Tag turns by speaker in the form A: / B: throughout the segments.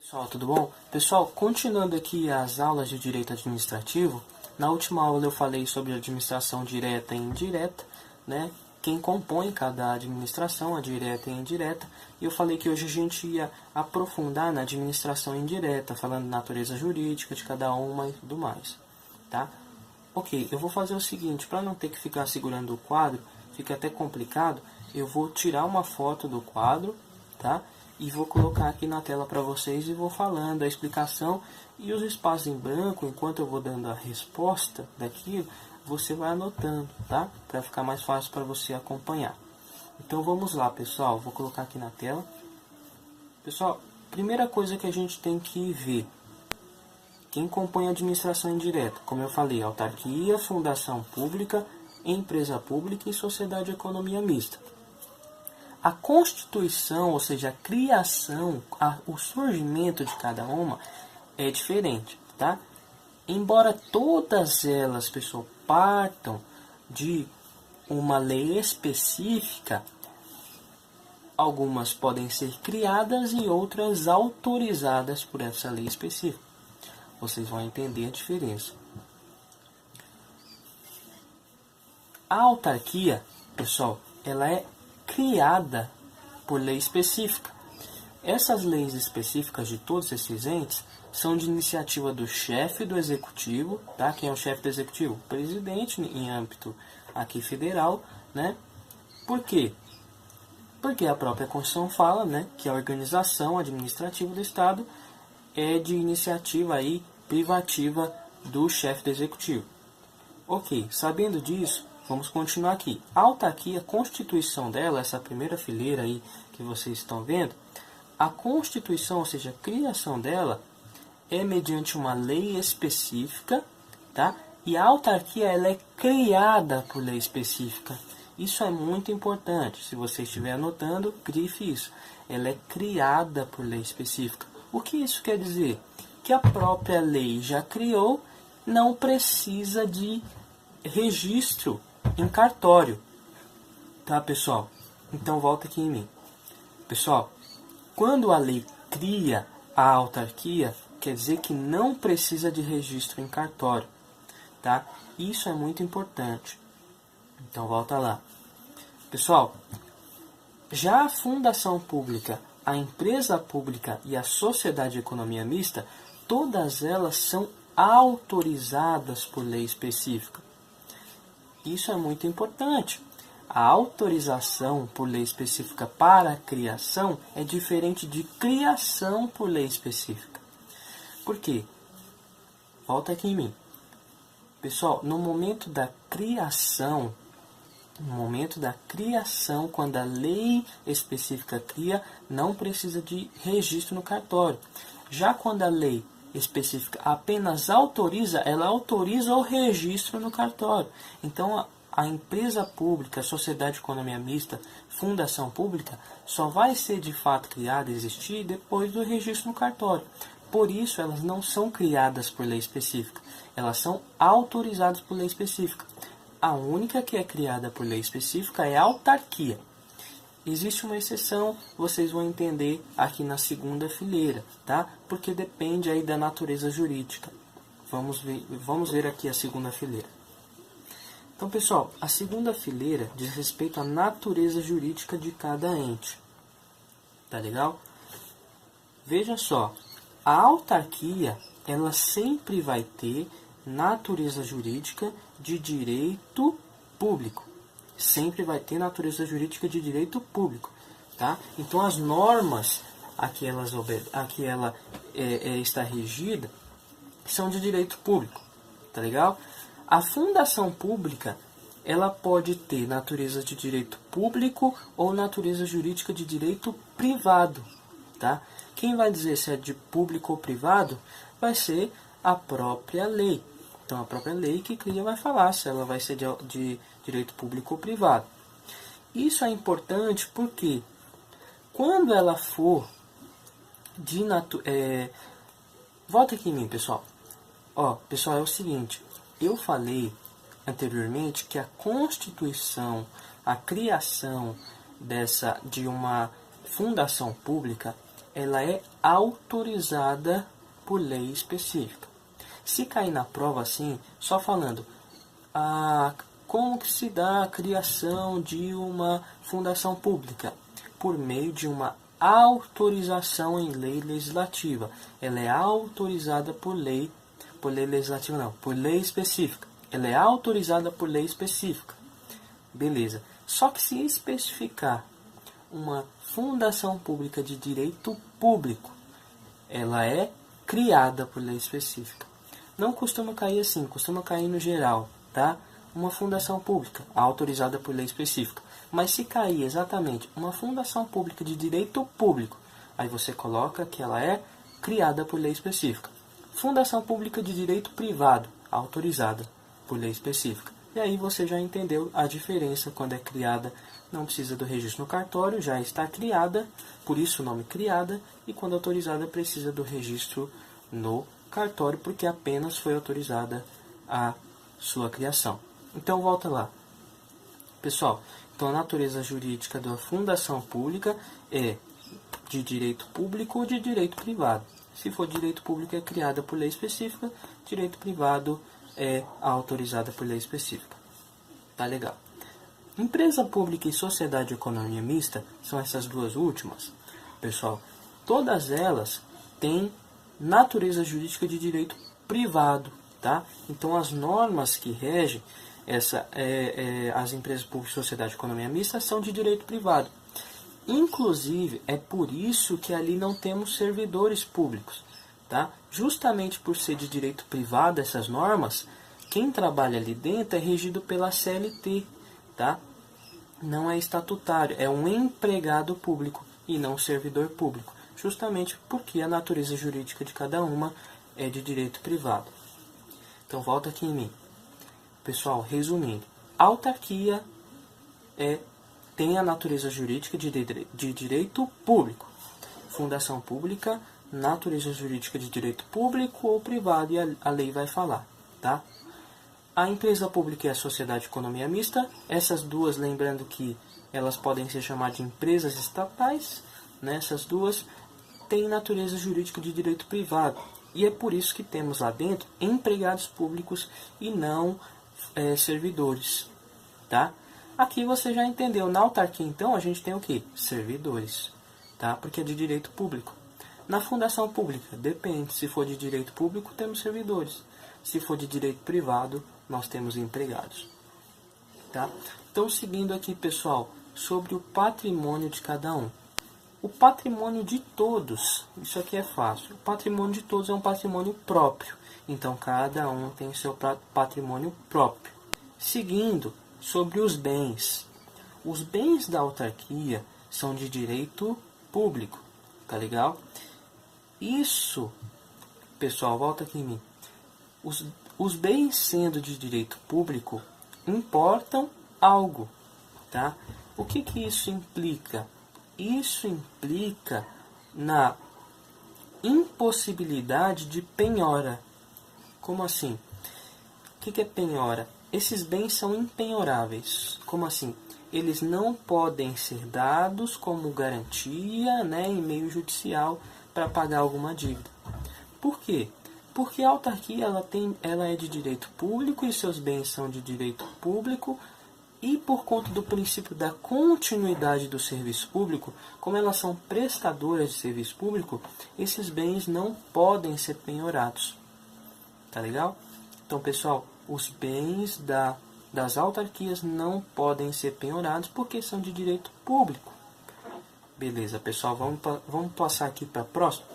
A: Pessoal, tudo bom? Pessoal, continuando aqui as aulas de direito administrativo, na última aula eu falei sobre administração direta e indireta, né? Quem compõe cada administração, a direta e a indireta, e eu falei que hoje a gente ia aprofundar na administração indireta, falando da natureza jurídica de cada uma e tudo mais, tá? Ok, eu vou fazer o seguinte, para não ter que ficar segurando o quadro, fica até complicado, eu vou tirar uma foto do quadro, tá? E vou colocar aqui na tela para vocês e vou falando a explicação e os espaços em branco, enquanto eu vou dando a resposta daquilo, você vai anotando, tá? Para ficar mais fácil para você acompanhar. Então vamos lá, pessoal, vou colocar aqui na tela. Pessoal, primeira coisa que a gente tem que ver, quem compõe a administração indireta? Como eu falei, autarquia, fundação pública, empresa pública e sociedade de economia mista. A constituição, ou seja, a criação, o surgimento de cada uma é diferente, tá? Embora todas elas, pessoal, partam de uma lei específica, algumas podem ser criadas e outras autorizadas por essa lei específica. Vocês vão entender a diferença. A autarquia, pessoal, ela é criada por lei específica. Essas leis específicas de todos esses entes são de iniciativa do chefe do executivo, tá? Quem é o chefe do executivo? O presidente em âmbito aqui federal, né? Por quê? Porque a própria Constituição fala, né, que a organização administrativa do Estado é de iniciativa aí privativa do chefe do executivo. Ok, sabendo disso, vamos continuar aqui. A autarquia, a constituição dela, essa primeira fileira aí que vocês estão vendo, a constituição, ou seja, a criação dela, é mediante uma lei específica, tá? E a autarquia, ela é criada por lei específica. Isso é muito importante. Se você estiver anotando, grife isso. Ela é criada por lei específica. O que isso quer dizer? Que a própria lei já criou, não precisa de registro em cartório, tá, pessoal? Então volta aqui em mim. Pessoal, quando a lei cria a autarquia, quer dizer que não precisa de registro em cartório, tá? Isso é muito importante. Então volta lá. Pessoal, já a fundação pública, a empresa pública e a sociedade de economia mista, todas elas são autorizadas por lei específica. Isso é muito importante. A autorização por lei específica para a criação é diferente de criação por lei específica. Por quê? Volta aqui em mim. Pessoal, no momento da criação, quando a lei específica cria, não precisa de registro no cartório. Já quando a lei específica apenas autoriza, ela autoriza o registro no cartório. Então, a empresa pública, a sociedade de economia mista, fundação pública, só vai ser de fato criada e existir depois do registro no cartório. Por isso, elas não são criadas por lei específica, elas são autorizadas por lei específica. A única que é criada por lei específica é a autarquia. Existe uma exceção, vocês vão entender aqui na segunda fileira, tá? Porque depende aí da natureza jurídica. Vamos ver aqui a segunda fileira. Então, pessoal, a segunda fileira diz respeito à natureza jurídica de cada ente. Tá legal? Veja só, a autarquia, ela sempre vai ter natureza jurídica de direito público. Sempre vai ter natureza jurídica de direito público, tá? Então as normas a que ela está regida são de direito público, tá legal? A fundação pública, ela pode ter natureza de direito público ou natureza jurídica de direito privado, tá? Quem vai dizer se é de público ou privado vai ser a própria lei. Então, a própria lei que cria vai falar se ela vai ser de direito público ou privado. Isso é importante porque quando ela for de volta aqui em mim, pessoal. Pessoal, é o seguinte. Eu falei anteriormente que a constituição, a criação de uma fundação pública ela é autorizada por lei específica. Se cair na prova assim, só falando como que se dá a criação de uma fundação pública? Por meio de uma autorização em lei legislativa. Ela é autorizada por lei legislativa não, por lei específica. Ela é autorizada por lei específica. Beleza. Só que se especificar uma fundação pública de direito público, ela é criada por lei específica. Não costuma cair assim, costuma cair no geral, tá? Uma fundação pública, autorizada por lei específica. Mas se cair exatamente uma fundação pública de direito público, aí você coloca que ela é criada por lei específica. Fundação pública de direito privado, autorizada por lei específica. E aí você já entendeu a diferença. Quando é criada, não precisa do registro no cartório, já está criada, por isso o nome criada, e quando autorizada precisa do registro no cartório, porque apenas foi autorizada a sua criação. Então volta lá. Pessoal, então a natureza jurídica da fundação pública é de direito público ou de direito privado. Se for direito público é criada por lei específica, direito privado é autorizada por lei específica. Tá legal. Empresa pública e sociedade de economia mista são essas duas últimas. Pessoal, todas elas têm natureza jurídica de direito privado, tá? Então as normas que regem as empresas públicas e sociedade de economia mista são de direito privado. Inclusive, é por isso que ali não temos servidores públicos, tá? Justamente por ser de direito privado essas normas, quem trabalha ali dentro é regido pela CLT, tá? Não é estatutário, é um empregado público e não servidor público, justamente porque a natureza jurídica de cada uma é de direito privado. Então volta aqui em mim. Pessoal, resumindo, autarquia tem a natureza jurídica de direito público. Fundação pública, natureza jurídica de direito público ou privado, e a lei vai falar, tá? A empresa pública e a sociedade de economia mista, essas duas, lembrando que elas podem ser chamadas de empresas estatais, né? Essas duas têm natureza jurídica de direito privado. E é por isso que temos lá dentro empregados públicos e não servidores, tá? Aqui você já entendeu. Na autarquia, então, a gente tem o quê? Servidores, tá? Porque é de direito público. Na fundação pública, depende. Se for de direito público, temos servidores. Se for de direito privado, nós temos empregados, tá? Então, seguindo aqui, pessoal, sobre o patrimônio de cada um. O patrimônio de todos, isso aqui é fácil. O patrimônio de todos é um patrimônio próprio. Então, cada um tem seu patrimônio próprio. Seguindo, sobre os bens. Os bens da autarquia são de direito público, tá legal? Isso, pessoal, volta aqui em mim. Os bens sendo de direito público importam algo, tá? O que isso implica? Isso implica na impossibilidade de penhora. Como assim? O que é penhora? Esses bens são impenhoráveis. Como assim? Eles não podem ser dados como garantia, né, em meio judicial para pagar alguma dívida. Por quê? Porque a autarquia ela é de direito público e seus bens são de direito público, e por conta do princípio da continuidade do serviço público, como elas são prestadoras de serviço público, esses bens não podem ser penhorados. Tá legal? Então, pessoal, os bens das autarquias não podem ser penhorados porque são de direito público. Beleza, pessoal, vamos passar aqui para a próxima.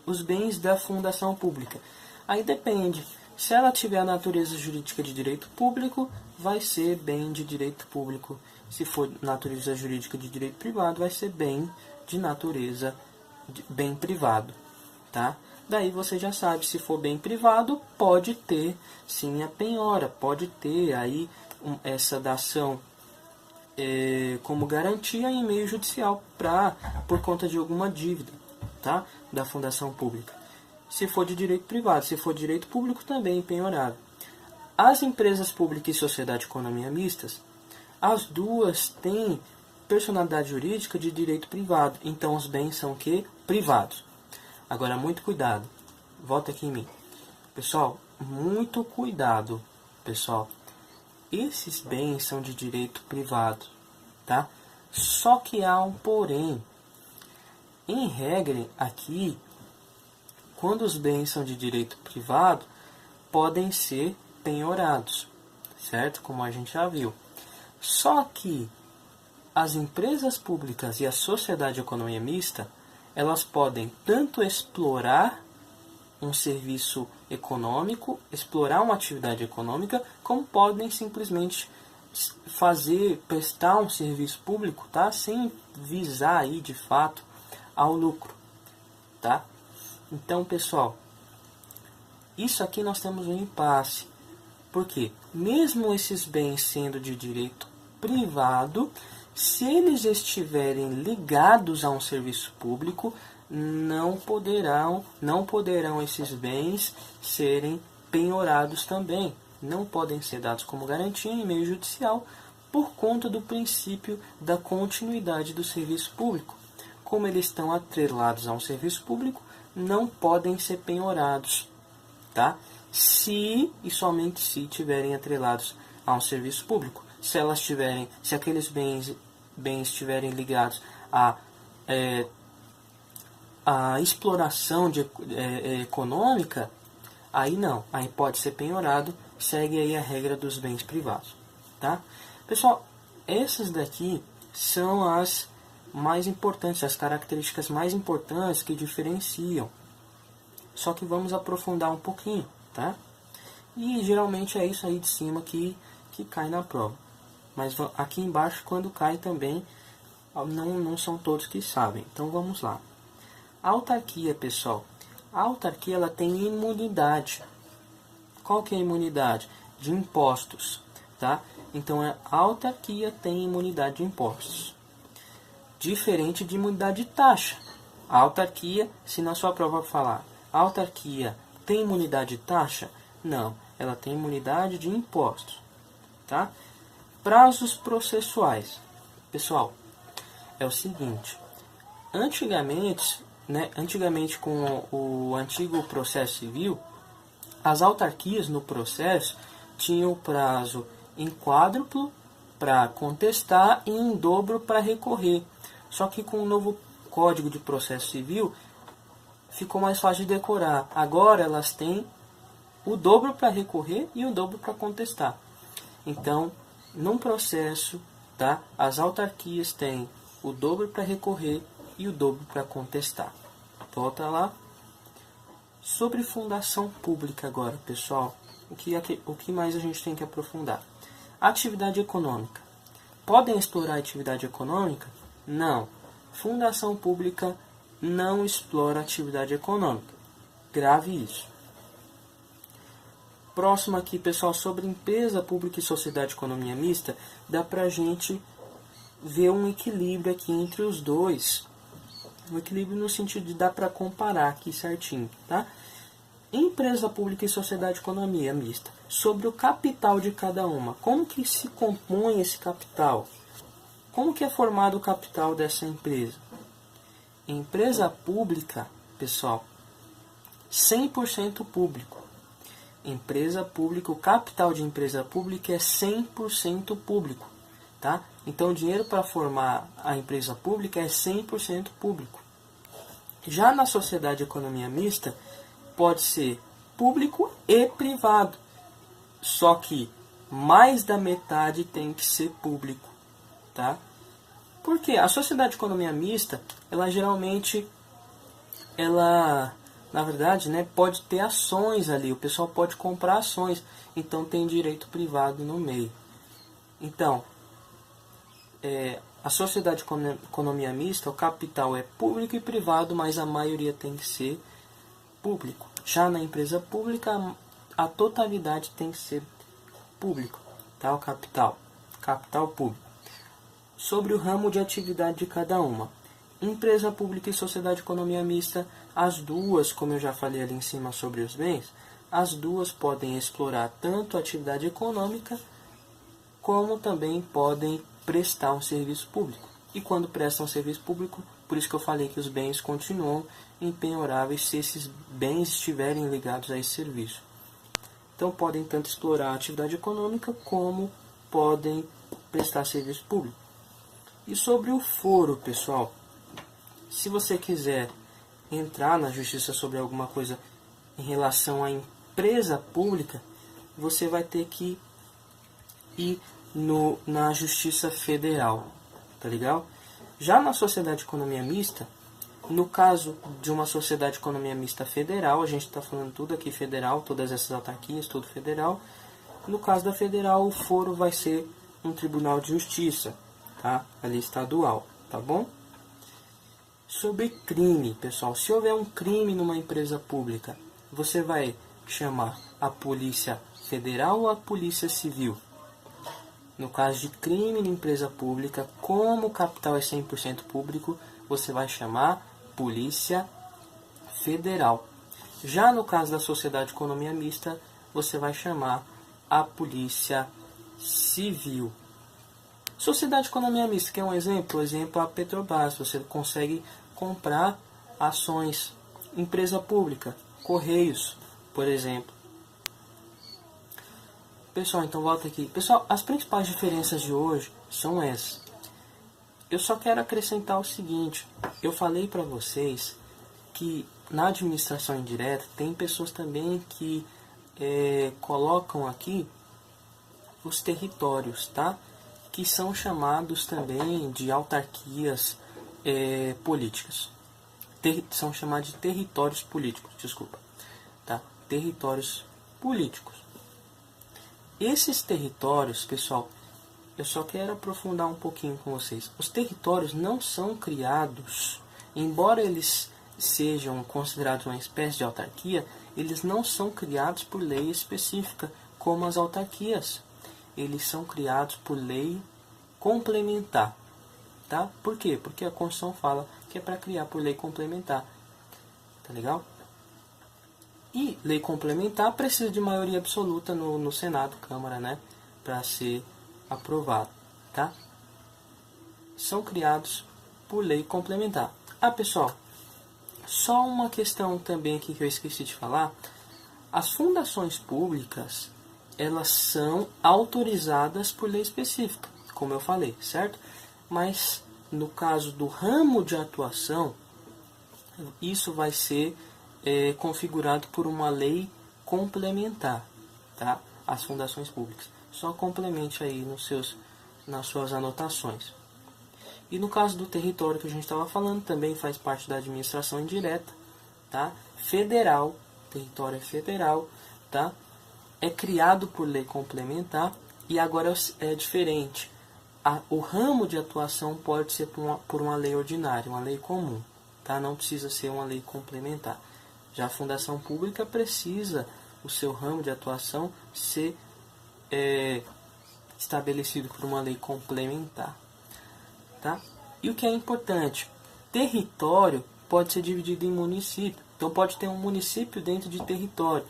A: Os bens da fundação pública. Aí depende. Se ela tiver a natureza jurídica de direito público, vai ser bem de direito público. Se for natureza jurídica de direito privado, vai ser bem de natureza bem privado, tá? Daí você já sabe, se for bem privado, pode ter sim a penhora, pode ter aí essa dação como garantia em meio judicial por conta de alguma dívida, tá? Da fundação pública. Se for de direito privado, se for de direito público, também penhorável. As empresas públicas e sociedade de economia mistas, as duas têm personalidade jurídica de direito privado. Então, os bens são o quê? privados. Agora, muito cuidado. Volta aqui em mim. Pessoal, muito cuidado, pessoal. Esses bens são de direito privado, tá? Só que há um porém. Em regra, aqui, quando os bens são de direito privado, podem ser penhorados, certo? Como a gente já viu. Só que as empresas públicas e a sociedade de economia mista, elas podem tanto explorar um serviço econômico, explorar uma atividade econômica, como podem simplesmente prestar um serviço público, tá? Sem visar aí de fato ao lucro, tá? Então, pessoal, isso aqui nós temos um impasse, porque mesmo esses bens sendo de direito privado, se eles estiverem ligados a um serviço público, não poderão esses bens serem penhorados também. Não podem ser dados como garantia em meio judicial por conta do princípio da continuidade do serviço público. Como eles estão atrelados a um serviço público, não podem ser penhorados, tá? Se e somente se estiverem atrelados a um serviço público. Se aqueles bens estiverem ligados a exploração econômica, aí não, aí pode ser penhorado, segue aí a regra dos bens privados, tá? Pessoal, essas daqui são as mais importantes, as características mais importantes que diferenciam. Só que vamos aprofundar um pouquinho, tá? E geralmente é isso aí de cima que cai na prova. Mas aqui embaixo, quando cai também, não são todos que sabem. Então vamos lá. A autarquia, pessoal. A autarquia ela tem imunidade. Qual que é a imunidade? De impostos, tá? Então a autarquia tem imunidade de impostos. Diferente de imunidade de taxa. A autarquia, se na sua prova falar, a autarquia tem imunidade de taxa? Não, ela tem imunidade de impostos, tá? Prazos processuais. Pessoal, é o seguinte, antigamente com o antigo processo civil, as autarquias no processo tinham o prazo em quádruplo para contestar e em dobro para recorrer. Só que com o novo Código de Processo Civil ficou mais fácil de decorar. Agora elas têm o dobro para recorrer e o dobro para contestar. Então, num processo, tá, as autarquias têm o dobro para recorrer e o dobro para contestar. Volta lá. Sobre fundação pública agora, pessoal. O que mais a gente tem que aprofundar? Atividade econômica. Podem explorar a atividade econômica? Não. Fundação pública não explora atividade econômica. Grave isso. Próximo aqui, pessoal, sobre empresa pública e sociedade de economia mista, dá pra gente ver um equilíbrio aqui entre os dois. Um equilíbrio no sentido de dar para comparar aqui certinho, tá? Empresa pública e sociedade de economia mista. Sobre o capital de cada uma. Como que se compõe esse capital? Como que é formado o capital dessa empresa? Empresa pública, pessoal, 100% público. Empresa pública, o capital de empresa pública é 100% público, tá? Então, o dinheiro para formar a empresa pública é 100% público. Já na sociedade de economia mista, pode ser público e privado, só que mais da metade tem que ser público, tá? Porque a sociedade de economia mista, ela geralmente, na verdade, né, pode ter ações ali, o pessoal pode comprar ações, então tem direito privado no meio. Então, a sociedade de economia mista, o capital é público e privado, mas a maioria tem que ser público. Já na empresa pública, a totalidade tem que ser público, tá? O capital público. Sobre o ramo de atividade de cada uma. Empresa pública e sociedade de economia mista, as duas, como eu já falei ali em cima sobre os bens, as duas podem explorar tanto a atividade econômica, como também podem prestar um serviço público. E quando prestam um serviço público, Por isso que eu falei que os bens continuam impenhoráveis se esses bens estiverem ligados a esse serviço. Então podem tanto explorar a atividade econômica como podem prestar serviço público. E sobre o foro, pessoal, se você quiser entrar na justiça sobre alguma coisa em relação à empresa pública, você vai ter que ir na Justiça Federal, tá legal? Já na sociedade de economia mista, no caso de uma sociedade de economia mista federal, a gente está falando tudo aqui federal, todas essas autarquias, tudo federal. No caso da federal, o foro vai ser um tribunal de justiça, tá? Ali estadual, tá bom? Sobre crime, pessoal, se houver um crime numa empresa pública, você vai chamar a Polícia Federal ou a Polícia Civil? No caso de crime na empresa pública, como o capital é 100% público, você vai chamar Polícia Federal. Já no caso da sociedade de economia mista, você vai chamar a Polícia Civil. Sociedade de economia mista, que é um exemplo, a Petrobras. Você consegue comprar ações, empresa pública, Correios, por exemplo. Pessoal, então volta aqui. Pessoal, as principais diferenças de hoje são essas. Eu só quero acrescentar o seguinte. Eu falei para vocês que na administração indireta tem pessoas também que colocam aqui os territórios, tá? Que são chamados também de autarquias políticas. São chamados de territórios políticos, desculpa. Tá? Territórios políticos. Esses territórios, pessoal, eu só quero aprofundar um pouquinho com vocês. Os territórios não são criados, embora eles sejam considerados uma espécie de autarquia, eles não são criados por lei específica, como as autarquias. Eles são criados por lei complementar. Tá? Por quê? Porque a Constituição fala que é para criar por lei complementar. Tá legal? E lei complementar precisa de maioria absoluta no Senado, Câmara, né? Para ser aprovado, tá? São criados por lei complementar. Ah, pessoal, só uma questão também aqui que eu esqueci de falar. As fundações públicas, elas são autorizadas por lei específica, como eu falei, certo? Mas no caso do ramo de atuação, isso vai ser configurado por uma lei complementar, tá? As fundações públicas. Só complemente aí nas suas anotações. E no caso do território que a gente estava falando, também faz parte da administração indireta, tá? Federal, território é federal, tá? É criado por lei complementar e agora é diferente. O ramo de atuação pode ser por uma lei ordinária, uma lei comum, tá? Não precisa ser uma lei complementar. Já a fundação pública precisa o seu ramo de atuação ser estabelecido por uma lei complementar. Tá? E o que é importante, território pode ser dividido em município. Então pode ter um município dentro de território.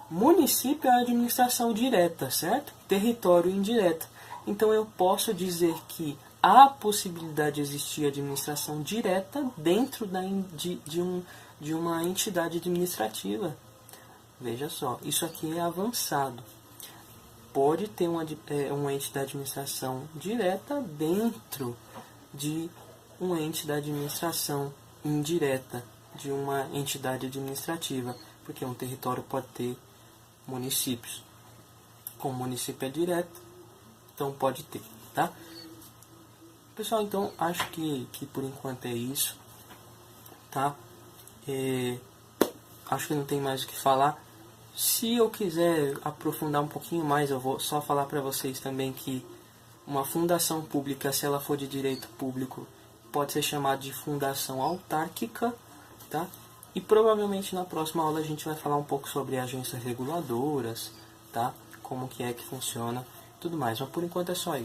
A: Município é a administração direta, certo? Território indireta. Então eu posso dizer que há a possibilidade de existir administração direta dentro de uma entidade administrativa. Veja só, isso aqui é avançado. Pode ter uma ente da administração direta dentro de uma ente da administração indireta, de uma entidade administrativa, porque um território pode ter municípios. Como o município é direto, então pode ter, tá? Pessoal, então acho que por enquanto é isso, tá? Acho que não tem mais o que falar. Se eu quiser aprofundar um pouquinho mais, eu vou só falar para vocês também que uma fundação pública, se ela for de direito público, pode ser chamada de fundação autárquica, tá? E provavelmente na próxima aula a gente vai falar um pouco sobre agências reguladoras, tá? Como que é que funciona, tudo mais. Mas por enquanto é só isso.